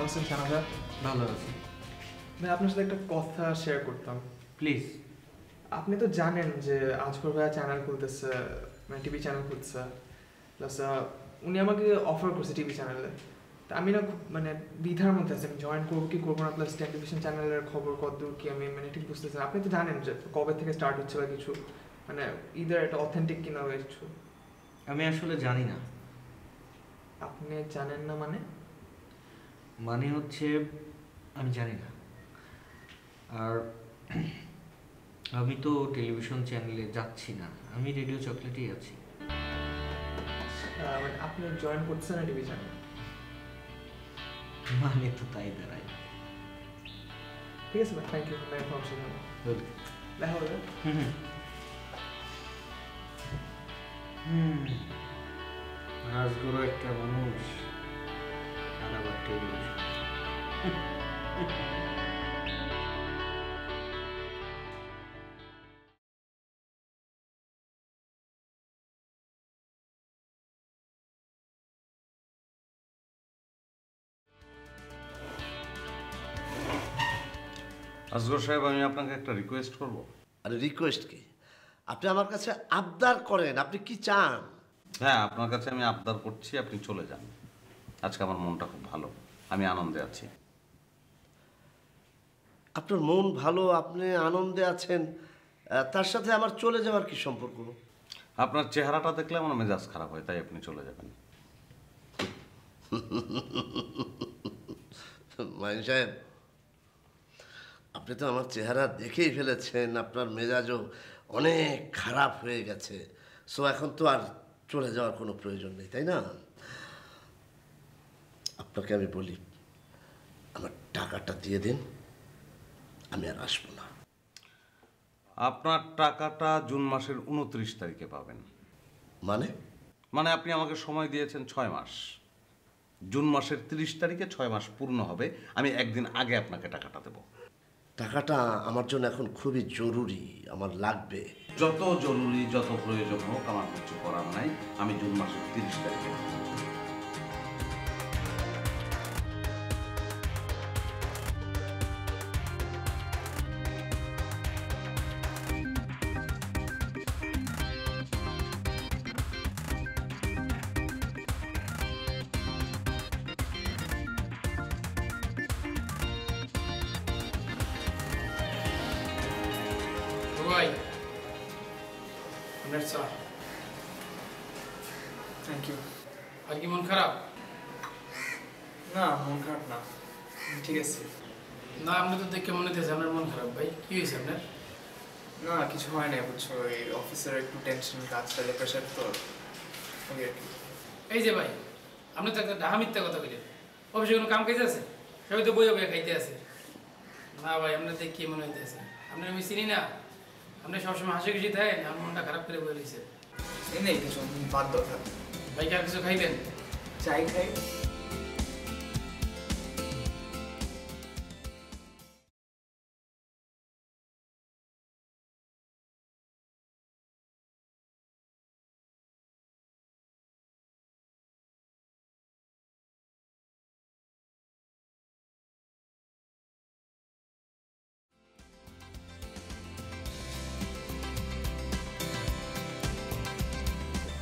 ভালো আছেন শানা ভাই? ভালো আছি ভাই, আপনার সাথে একটা কথা শেয়ার করতাম। প্লিজ। আপনি তো জানেন যে আজকর ভাইয়া চ্যানেল খুলতেছে, মানে টিভি চ্যানেল খুলছে, প্লাস উনি আমাকে অফার করছে টিভি চ্যানেলে। তা আমি না খুব মানে দ্বিধার মধ্যে আছি, আমি জয়েন করবো কি করবো না, প্লাস টেলিভিশন চ্যানেলের খবর কতদূর কি আমি মানে ঠিক বুঝতেছি না। আপনি তো জানেন যে কবে থেকে স্টার্ট হচ্ছে বা কিছু, মানে ইদার এটা অথেন্টিক কিনা বা কিছু। আমি আসলে জানি না। আপনি জানেন না মানে? মানে হচ্ছে আমি জানি না। আর আমি তো টেলিভিশন চ্যানেলে যাচ্ছি না, আমি রেডিও চকলেটেই আছি। মানে আপনি জয়েন করছেন না টিভি চ্যানেল? মানে তো তাই দাঁড়ায়। ঠিক আছে ভাই, thank you for the information. দেখা হবে। রাজগুরু একটা মানুষ আর আবার টেলিভিশন। আসগর সাহেব, আমি আপনাকে একটা রিকোয়েস্ট করব। আরে রিকোয়েস্ট কি? আপনি আমার কাছে আবদার করেন, আপনি কি চান? হ্যাঁ, আপনার কাছে আমি আবদার করছি, আপনি চলে যান। আজকে আমার মনটা খুব ভালো, আমি আনন্দে আছি। আপনার মন ভালো, আপনি আনন্দে আছেন, তার সাথে আমার চলে যাওয়ার কি সম্পর্ক? আপনার চেহারাটা দেখলে আমার মেজাজ খারাপ হয়, তাই আপনি চলে যাবেন। মাইন সাহেব, আপনি তো আমার চেহারা দেখেই ফেলেছেন, আপনার মেজাজও অনেক খারাপ হয়ে গেছে। সো এখন তো আর চলে যাওয়ার কোনো প্রয়োজন নেই, তাই না? আপনাকে আমি বলি, আমার টাকাটা দিয়ে দিন, আমি আর আসবো না। আপনার টাকাটা জুন মাসের 29 তারিখে পাবেন। মানে? মানে আপনি আমাকে সময় দিয়েছেন 6 মাস। জুন মাসের 30 তারিখে 6 মাস পূর্ণ হবে, আমি একদিন আগে আপনাকে টাকাটা দেব। টাকাটা আমার জন্য এখন খুবই জরুরি, আমার লাগবে। যত জরুরি, যত প্রয়োজন হোক, আমার কিছু করার নাই। আমি জুন মাসের 30 তারিখে দেব। ভাই, আপনার চা। Thank you. আর কি মন খারাপ? না, মন খারাপ না, ঠিক আছে। না, আপনি তো দেখে মনে হচ্ছে আপনার মন খারাপ। ভাই, কি হয়েছে আপনার? না, কিছু হয় না, বুঝছো, এই অফিসের একটু টেনশন, কাজটালে প্রেশার তো ওই আর কি। এই যে ভাই, আপনি তো একটা ডাহা মিথ্যা কথা বললেন। অফিসে কোনো কাম কাজ আছে? সবাই তো বইয়া বইয়া খাইতে আছে। না ভাই, আপনার দেখে কি মনে হইতেছে? আপনার আমি চিনি না। আপনি সবসময় হাসি খুশি থাকেন, আমার মনটা খারাপ করে বলে দিয়েছে। এই নেই কিছু, বাদ দাও থাক। ভাই, কি আর কিছু খাইবেন? চাই খাই।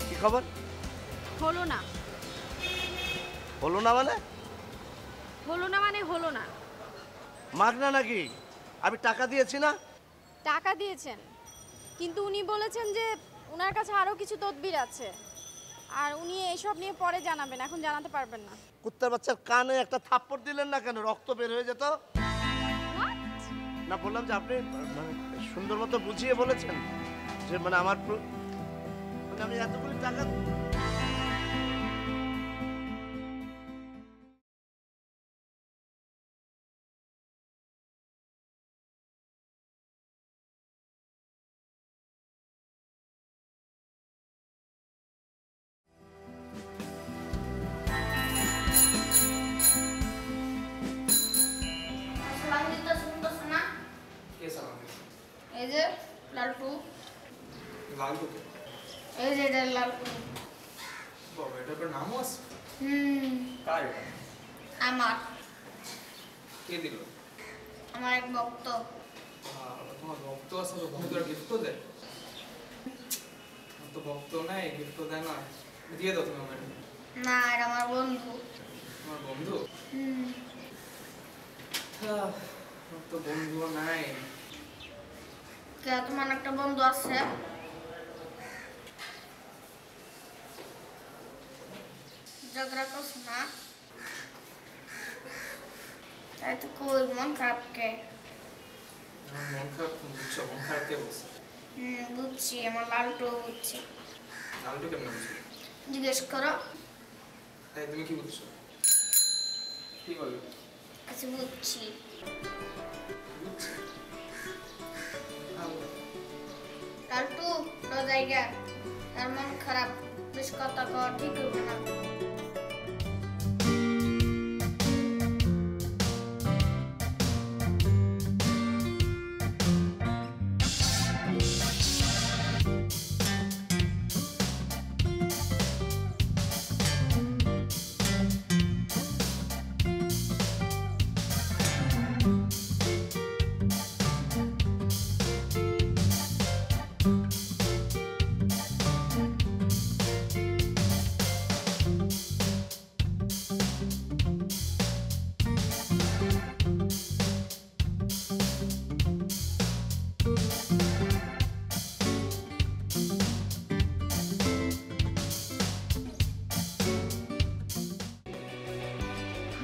কি খবর? হলো না। হলো না মানে? হলো না মানে হলো না। মাগনা নাকি? আমি টাকা দিয়েছি না? টাকা দিয়েছেন, কিন্তু উনি বলেছেন যে ওনার কাছে আরও কিছু তদবির আছে, আর উনি এইসব নিয়ে পরে জানাবেন, এখন জানাতে পারবেন না। কুত্তার বাচ্চার কানে একটা থাপ্পড় দিলেন না কেন? রক্ত বের হয়ে যেত What? না। বললাম যে আপনি মানে সুন্দর মতো বুঝিয়ে বলেছেন যে মানে আমার মানে আমি এতগুলি টাকা। এই যে লালটু, লালটু? এই যে এটা লালটু। বাবা, এটার নামও আছে? হুম, কার এটা? আমার। কে দিল? আমার এক ভক্ত। তোমার ভক্ত আছে, তো ভক্তরা গিফট তো দেয়? তো ভক্ত নাই, গিফট তো দেয় না। দিয়ে দাও তুমি আমাকে। না, এটা আমার বন্ধু। তোমার বন্ধু? আমার তো বন্ধু নাই। কে, তোমার একটা বন্ধু আছে? ঝগড়া করছ না? তাই তো কই, মন খারাপ কে? আমার মন খারাপ বুঝছো? মন খারাপ কে বলছে? বুঝছি, আমার লালটু বুঝছি। লালটু কেমন বুঝছো? জিজ্ঞেস করো। তাই তুমি কি বুঝছো? কি বলবে? আচ্ছা, বুঝছি। লালটু জায়গা, তার মন খারাপ, বেশ কথা কওয়া ঠিক হবে না।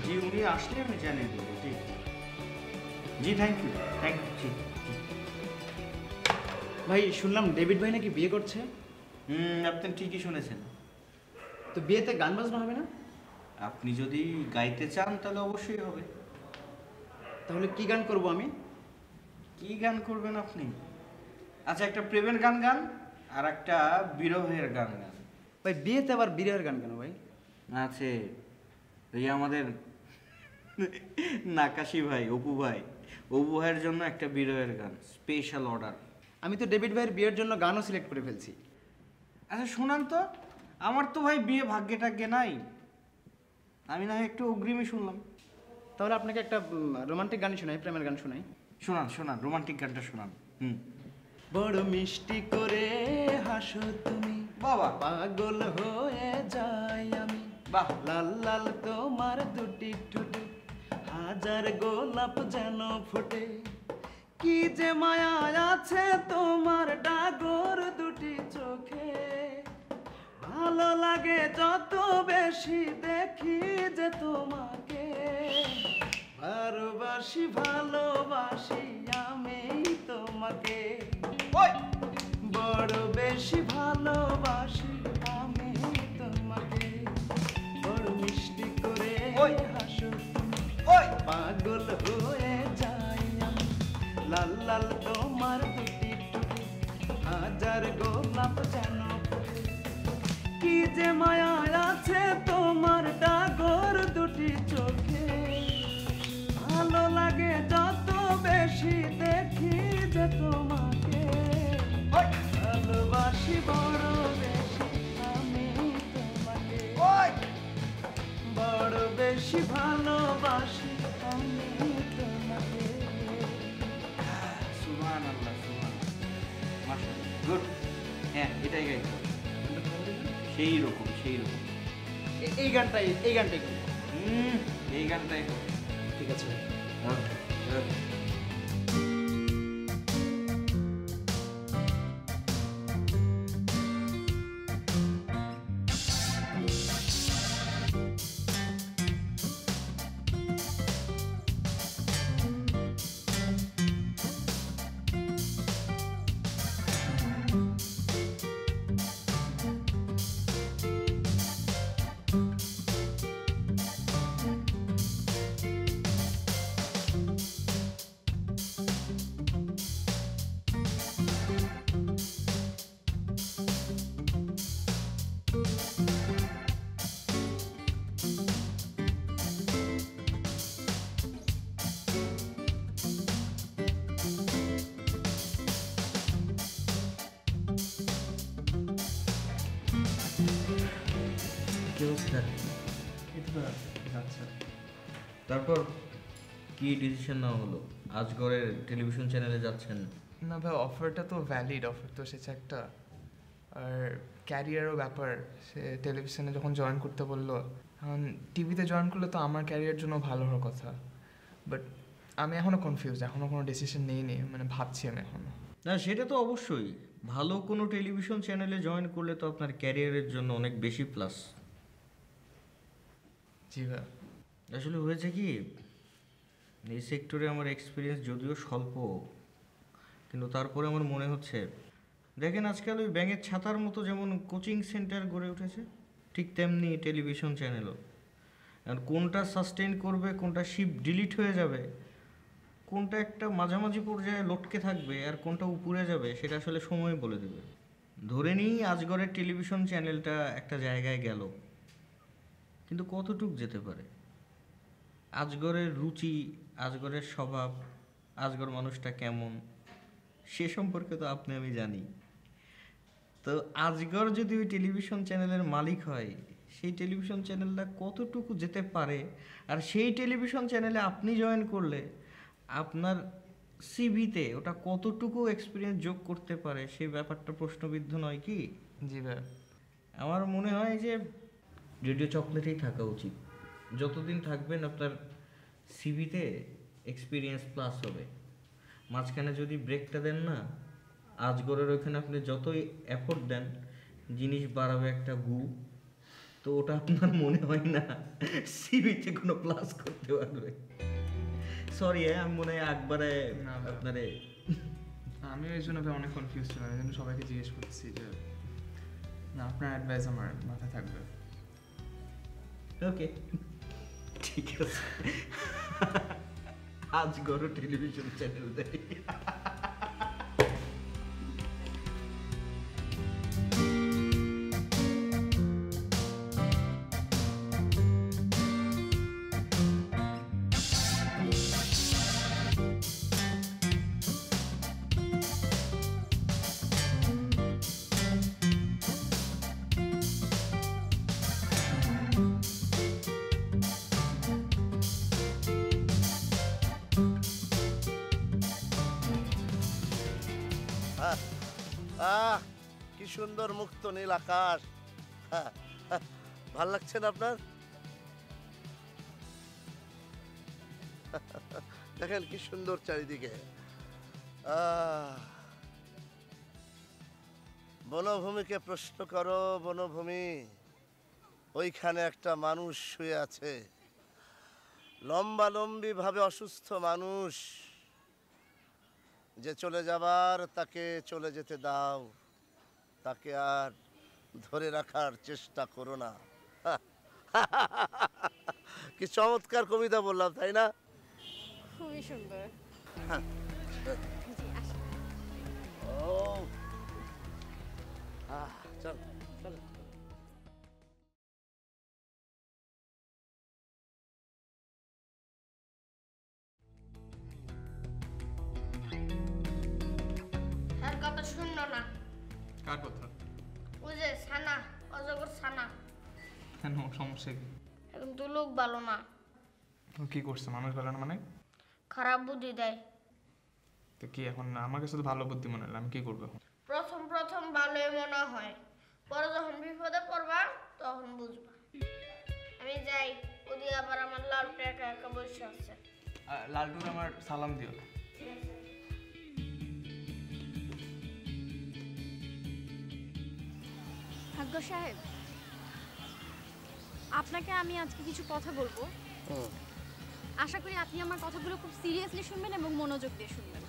জি, উনি আসলে আমি জানিয়ে দেবো। জি জি, থ্যাংক ইউ জি। ভাই শুনলাম ডেভিড ভাই নাকি বিয়ে করছে। আপনি ঠিকই শুনেছেন। তো বিয়েতে গান বাজনা হবে না? আপনি যদি গাইতে চান তাহলে অবশ্যই হবে। তাহলে কি গান করব আমি? কি গান করবেন আপনি? আচ্ছা, একটা প্রেমের গান গান আর একটা বিরহের গান গান। ভাই বিয়েতে আবার বিরহের গান কেন ভাই? আছে এই আমাদের নাকাশি ভাই, অপু ভাইয়ের জন্য একটা বিরহের গান, স্পেশাল অর্ডার। আমি তো ডেভিড ভাইয়ের বিয়ের জন্য গানও সিলেক্ট করে ফেলছি। আচ্ছা শোনান তো, আমার তো ভাই বিয়ে ভাগ্যে টাগ্যে নাই, আমি না হয় একটু অগ্রিমই শুনলাম। তাহলে আপনাকে একটা রোমান্টিক গানই শোনাই, প্রেমের গান শোনাই। শোনান রোমান্টিক গানটা শোনান। বড় মিষ্টি করে হাসো তুমি বাবা, পাগল হয়ে যাই আমি। বাহ, লাল লাল তোমার দুটি ঠোঁটে হাজার গোলাপ যেন ফোটে। কি যে মায়া আছে তোমার ডাগর দুটি চোখে। ভালো লাগে যত বেশি দেখি যে তোমাকে। ভালোবাসি আমি তোমাকে। বড় বেশি ভালোবাসি আমি তোমাকে। বড় মিষ্টি করে হাসো তুমি পাগল হয়ে যাই আমি। লাল লাল তোমার দুটি টুটি হাজার গোলাপ যেন ফোটে। কি যে মায়া আছে তোমার ডাগর দুটি চোখে। ভালো লাগে যত বেশি দেখি যে তোমাকে। ভালোবাসি বড় বেশি আমি তোমাকে। বড় বেশি ভালোবাসি আমি তোমাকে। সুবহানাল্লাহ, মাশাআল্লাহ, গুড। হ্যাঁ, এটাই গাইতে হবে, সেই রকম। এই গানটাই করবো। এই গানটাই হবে। ঠিক আছে ভাই। তারপর কি ডিসিশন নেওয়া হলো? আজগরের টেলিভিশন চ্যানেলে যাচ্ছেন? না ভাই, অফারটা তো ভ্যালিড, অফার তো এসেছে একটা, আর ক্যারিয়ারও ব্যাপার। সে টেলিভিশনে যখন জয়েন করতে বললো, এখন টিভিতে জয়েন করলে তো আমার ক্যারিয়ার জন্য ভালো হওয়ার কথা, বাট আমি এখনও কনফিউজ, এখনও কোনো ডিসিশন নিইনি, মানে ভাবছি আমি এখনও। না, সেটা তো অবশ্যই, ভালো কোনো টেলিভিশন চ্যানেলে জয়েন করলে তো আপনার ক্যারিয়ারের জন্য অনেক বেশি প্লাস। জি ভাই। আসলে হয়েছে কি, এই সেক্টরে আমার এক্সপিরিয়েন্স যদিও স্বল্প, কিন্তু তারপরে আমার মনে হচ্ছে, দেখেন আজকাল ওই ব্যাঙের ছাতার মতো যেমন কোচিং সেন্টার গড়ে উঠেছে, ঠিক তেমনি টেলিভিশন চ্যানেলও। আর কোনটা সাস্টেইন করবে, কোনটা শিপ ডিলিট হয়ে যাবে, কোনটা একটা মাঝামাঝি পর্যায়ে লটকে থাকবে, আর কোনটা উপরে যাবে, সেটা আসলে সময় বলে দেবে। ধরে নিই আজগরের টেলিভিশন চ্যানেলটা একটা জায়গায় গেল, কিন্তু কতটুক যেতে পারে? আজগরের রুচি, আজগরের স্বভাব, আজগর মানুষটা কেমন, সে সম্পর্কে তো আপনি আমি জানি। তো আজগর যদি ওই টেলিভিশন চ্যানেলের মালিক হয়, সেই টেলিভিশন চ্যানেলটা কতটুকু যেতে পারে, আর সেই টেলিভিশন চ্যানেলে আপনি জয়েন করলে আপনার সিভিতে ওটা কতটুকু এক্সপিরিয়েন্স যোগ করতে পারে, সেই ব্যাপারটা প্রশ্নবিদ্ধ নয় কি? জি ভাই। আমার মনে হয় যে রেডিও চকলেটেই থাকা উচিত। যতদিন থাকবেন আপনার সিভিতে এক্সপিরিয়েন্স প্লাস হবে। মাঝখানে যদি ব্রেকটা দেন না, আজগরের ওইখানে আপনি যতই এফোর্ট দেন, জিনিস বাড়াবে একটা গু, তো ওটা আপনার মনে হয় না সিভিতে কোনো প্লাস করতে পারবে। সরি, আমি মনে হয় একবারে আপনারে, আমিও এই জন্য অনেক কনফিউজ ছিলাম, এই জন্য সবাইকে জিজ্ঞেস করছি যে না, আপনার অ্যাডভাইস আমার মাথায় থাকবে। ওকে, ঠিক আছে, আজগর টেলিভিশন চ্যানেল দেয়। কি সুন্দর মুক্ত নীল আকাশ, ভাল লাগছে না আপনার? দেখেন কি সুন্দর চারিদিকে। বনভূমিকে প্রশ্ন করো, বনভূমি, ওইখানে একটা মানুষ শুয়ে আছে, লম্বালম্বি ভাবে অসুস্থ মানুষ, যে চলে যাবার তাকে চলে যেতে দাও, তাকে আর ধরে রাখার চেষ্টা করো না। কি চমৎকার কবিতা বললাম, তাই না? খুবই সুন্দর। ও চল চল। আর কথা শুনলো না। কার কথা? ওই যে ছানা, অজগর ছানা। কেন, সমস্যা কি? এখন তো লোক ভালো না, ও কি করছে? মানুষ ভালো না মানে? খারাপ বুদ্ধি দেয়। তো কি এখন আমার কাছে তো ভালো বুদ্ধি মনে হলো, আমি কি করবো এখন? প্রথম প্রথম ভালোই মনে হয়, পরে যখন বিপদে পড়বা তখন বুঝবা। আমি যাই, ওদিকে আবার আমার লালটা একা একা বসে আছে। লালটুর আমার সালাম দিও। ভাগ্য সাহেব, আপনাকে আমি আজকে কিছু কথা বলবো, আশা করি আপনি আমার কথাগুলো খুব সিরিয়াসলি শুনবেন এবং মনোযোগ দিয়ে শুনবেন।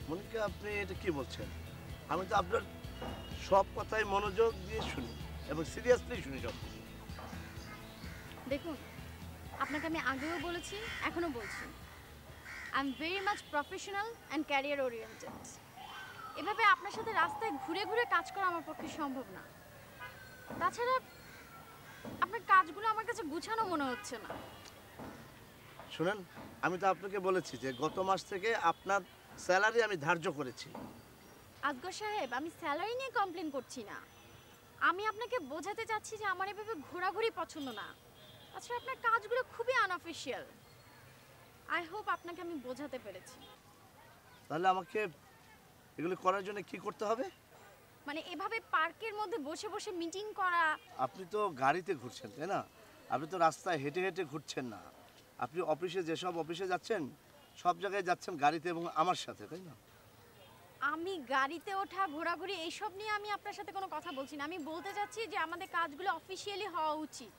মনিকা, আপনি এটা কি বলছেন? আমি তো আপনার সব কথাই মনোযোগ দিয়ে শুনি এবং সিরিয়াসলি শুনি সব। দেখুন, আপনাকে আমি আগেও বলেছি, এখনো বলছি, I am very much professional and career oriented. এভাবে আপনার সাথে রাস্তায় ঘুরে ঘুরে কাজ করা আমার পক্ষে সম্ভব না। তাছাড়া আপনার কাজগুলো আমার কাছে গুছানো মনে হচ্ছে না। শুনেন, আমি তো আপনাকে বলেছি যে গত মাস থেকে আপনার স্যালারি আমি ধার্য করেছি। আজগর সাহেব, আমি স্যালারি নিয়ে কমপ্লেন করছি না, আমি আপনাকে বোঝাতে চাচ্ছি যে আমার এভাবে ঘোরাঘুরি পছন্দ না। আচ্ছা, আপনার কাজগুলো খুবই আনঅফিশিয়াল। আই হোপ আপনাকে আমি বোঝাতে পেরেছি। তাহলে আমাকে এগুলো করার জন্য কি করতে হবে? মানে এভাবে পার্কের মধ্যে বসে বসে মিটিং করা। আপনি তো গাড়িতে ঘুরছেন, তাই না? আপনি তো রাস্তায় হেঁটে হেঁটে ঘুরছেন না। আপনি অফিসে যেসব অফিসে যাচ্ছেন সব জায়গায় যাচ্ছেন গাড়িতে এবং আমার সাথে, তাই না? আমি গাড়িতে ওঠা, ঘোরাঘুরি এইসব নিয়ে আমি আপনার সাথে কোনো কথা বলছি না। আমি বলতে চাচ্ছি যে আমাদের কাজগুলো অফিশিয়ালি হওয়া উচিত।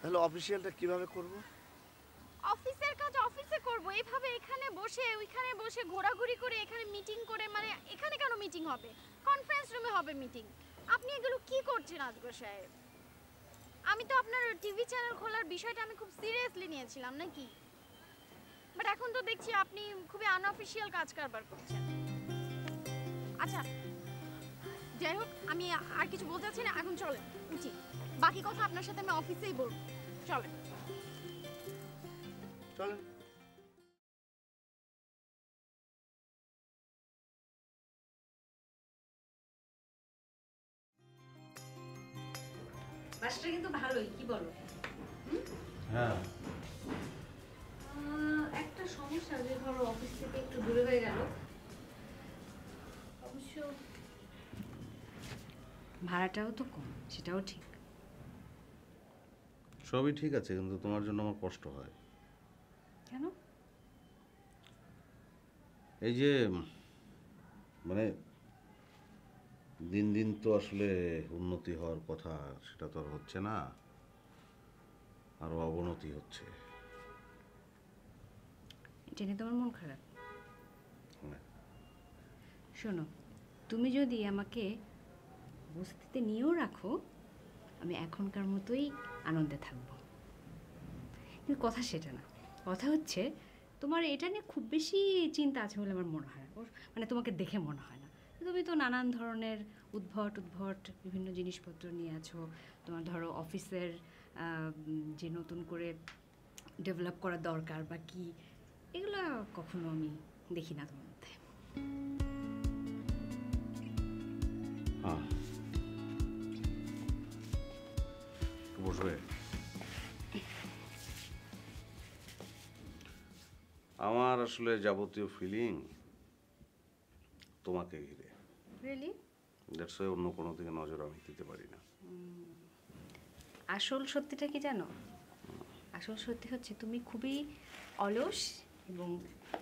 তাহলে অফিসিয়ালটা কিভাবে করব? অফিসের কাজ অফিসে করব, এইভাবে এখানে বসে ওইখানে বসে ঘোরাঘুরি করে এখানে মিটিং করে, মানে এখানে কেন মিটিং হবে? কনফারেন্স রুমে হবে মিটিং। আপনি এগুলো কি করছেন আজগর সাহেব? আমি তো আপনার টিভি চ্যানেল খোলার বিষয়টা আমি খুব সিরিয়াসলি নিয়েছিলাম নাকি, বাট এখন তো দেখছি আপনি খুবই আনঅফিশিয়াল কাজ কারবার করছেন। আচ্ছা যাই হোক, আমি আর কিছু বলতে চাচ্ছি না, এখন চলেন উঠি। বাকি কথা আপনার সাথে আমি অফিসেই বলবো। চলেন চলেন। বাসটা কিন্তু ভালোই, কি বলো? হ্যাঁ, একটা সমস্যা যে ধরো অফিস থেকে একটু দূরে হয়ে গেল, অবশ্য ভাড়াটাও তো কম, সেটাও ঠিক। সবই ঠিক আছে, কিন্তু তোমার জন্য আমার কষ্ট হয়। কেন? এই যে মানে দিন দিন তো আসলে উন্নতি হওয়ার কথা, সেটা তো আর হচ্ছে না, আরো অবনতি হচ্ছে। এটা নিয়ে তোমার মন খারাপ? হ্যাঁ। শোনো, তুমি যদি আমাকে বস্তিতে নিয়েও রাখো, আমি এখনকার মতোই আনন্দে থাকবো। কিন্তু কথা সেটা না, কথা হচ্ছে তোমার এটা নিয়ে খুব বেশি চিন্তা আছে বলে আমার মনে হয়। মানে তোমাকে দেখে মনে হয় না। তুমি তো নানান ধরনের উদ্ভট বিভিন্ন জিনিসপত্র নিয়ে আছো। তোমার ধরো অফিসের যে নতুন করে ডেভেলপ করা দরকার বা কি, এগুলো কখনো আমি দেখি না তোমার মধ্যে। হ্যাঁ, বসবে। আমার আসলে যাবতীয় ফিলিং তোমাকে ঘিরে। রিয়েলি? দ্যাটস ওয়াই অন্য কোনো দিকে নজর আমি দিতে পারি না। আসল সত্যিটা কি জানো? আসল সত্যি হচ্ছে তুমি খুবই অলস এবং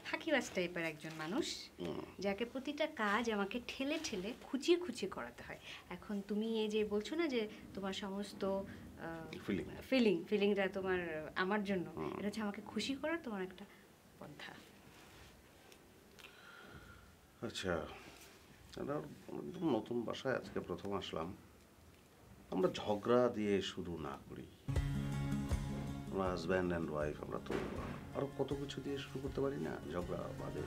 ফাঁকিবাজ টাইপের একজন মানুষ, যাকে প্রতিটা কাজ আমাকে ঠেলে ঠেলে খুঁচিয়ে খুঁচিয়ে করাতে হয়। এখন তুমি এই যে বলছো না যে তোমার সমস্ত ফিলিংটা তোমার আমার জন্য, এটা হচ্ছে আমাকে খুশি করার তোমার একটা পন্থা। আচ্ছা, নতুন বাসায় আজকে প্রথম আসলাম, আমরা ঝগড়া দিয়ে শুরু না করি। আমরা হাজব্যান্ড অ্যান্ড ওয়াইফ, আমরা তো আরো কত কিছু দিয়ে শুরু করতে পারি না? ঝগড়া বাদে